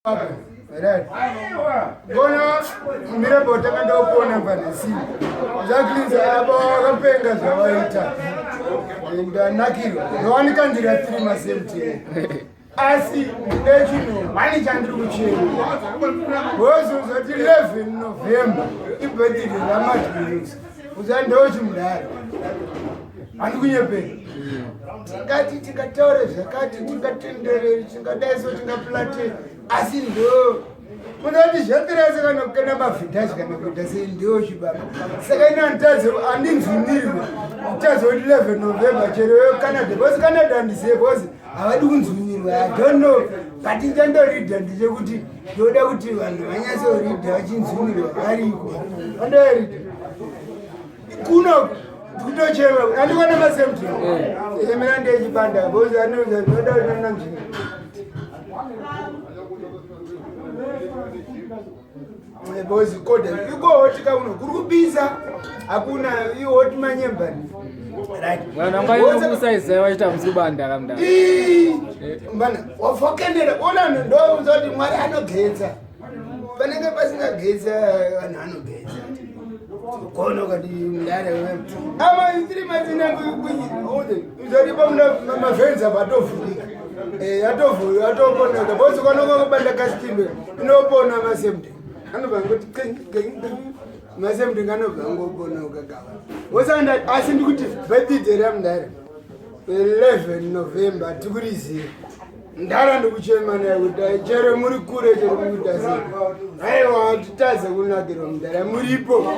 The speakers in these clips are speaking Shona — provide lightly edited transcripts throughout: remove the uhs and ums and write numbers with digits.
Right. Bona mira bota kanda upona panesi. Exactly abo kapenga zawaita. Nda nakiro. Ndowani kandira 3 masemti. Asi ndechino mani chandiri kuchera. Wozo zati 11 November. Ibirthday ramatulusi. Uzandochi mudari. Andikunyepera. Ngati tikataura zvakati tingatenderera tingadaiso tingaplate asi ndo munoti zvatirasa kana kukana mavhidhazi kana kuita sei ndo chibaba saka ina nditadzo andinzvinirwe nditadzo 11 November chero Canada bose Canada handise bose havadi kunzvinirwa I don't know but ndichandoridha ndechekuti ndoda kuti vanhu vanyatsoridha vachinzvinirwa variko vandoridha kuno kutocheva andikona masemti emina ndechibanda bose anoza ndoda kunanamzvina bozi koda iko hotika uno kurubisa hakuna iyo hoti manyembani right mwana ngayo kusaiza wachita mzubanda kamda mbana wafokendera ona ndo uzoti mwari anogetsa panenge pasingagetsa vanhu anogetsa kono kati mndare wewe ama intiri mazina kuyi uzoti pamuna mafenza patovhurika atopona bosi kwanoko kubanda kastimbe inopona masemde anobva ngoti masemde nganobva ngopona ukagawa wosanda asi ndikuti birthday ramndara 11 November tikurizira ndara ndikuchemana kuti chero muri kure chero mudasi aiwa titaze kunakira mndara muripo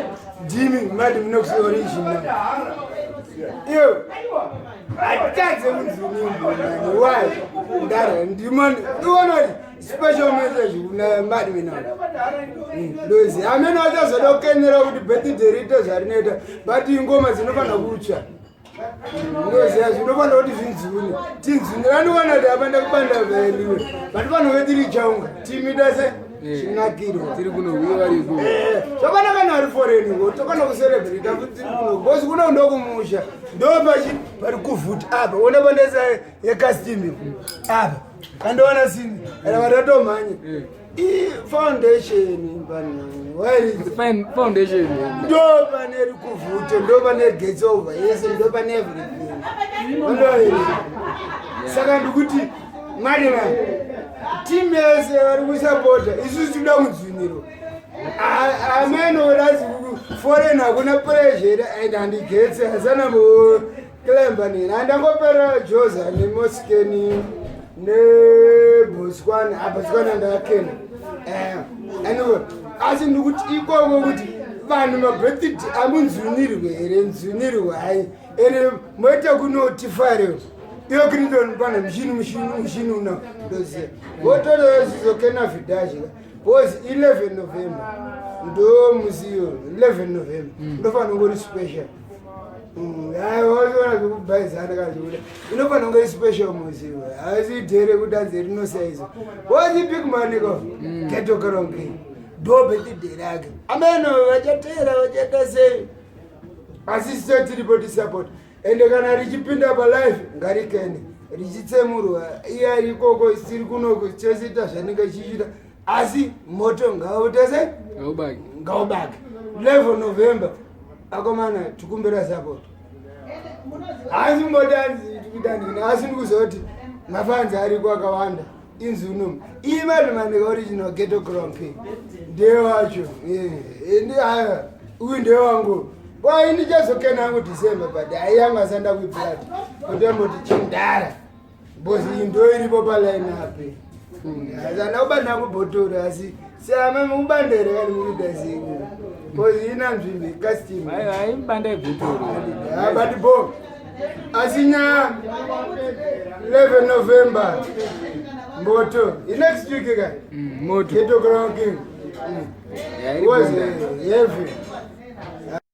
ndimi mati munokusi original iyo atadze kunzvinimbo nani why ndara ndimani iwonori special message kuna madi minana ndozi amene achazoda kukenera kuti birthday rito zvarinoita but ingoma zinofana kutsva ndoziya zvinofana kuti zvinzvune tinzvunirani wana kuti apanda kubanda veliwe but vanhu vetiri chaunga timidase chinakirwa tiri kuno uye variko zvakanaka nari foreign ngo tokana kucelebrate kuti tiri kuno bosi kuno ndokumusha ndopachi pari kuvhuta apa ona pandesa yekastimbi apa kandoona sini kana vatatomhanye foundation fine foundation ndo pane ri kuvhute ndo pane gets over yese ndo pane everything ndoiri saka ndikuti mwari vanhu timu yese vari kusapota isusu tinoda kunzviniro ameno razi foreign hakuna pressure and handigetse hasana moklemba nini handangopera joza nemoskeni neboswana aboswana ndakenda anyway asi ndikuti ikoko kuti vanhu mabirthday amunzvinirwe here nzvinirwe hai ene moita kunotifarewo iyo kiriton pana mishini una ndoziya votore zizokena vidhazhika bcause 11 November ndo musiyo 11 November ndofana ngori special waona zvekubhaizana kazvoda inofana kunge special musiyo haisi dhere kudanze rinosaiza wasi big maniko getokaronge ndo birthday rake ameno vachatera vachata sei asi sio tiripo tisupport ende kana richipinda palife ngarikende richitsemurwa iya rikoko siri kunoko chosita zvanenge chichita asi moto ngautese ngaubake 11 November akomana tikumbira support asi mbodanzi tikudandina asi ndikuzoti mafanzi ariko akawanda inzunumu imadumandika original ghetto cronky ndewacho uyu ndewangu kwa ini chazokena hangu December but ayanga sanda kuiplati kuti amboti chindara bosi ndo iripo paline ape azana kubanda kubhotori asi siama mubandere kani mukudasi bosi ina nzvimbi customer hai mbanda ibhotori but bo asinya 11 November mboto next week guy moto ghetto cronking was heavy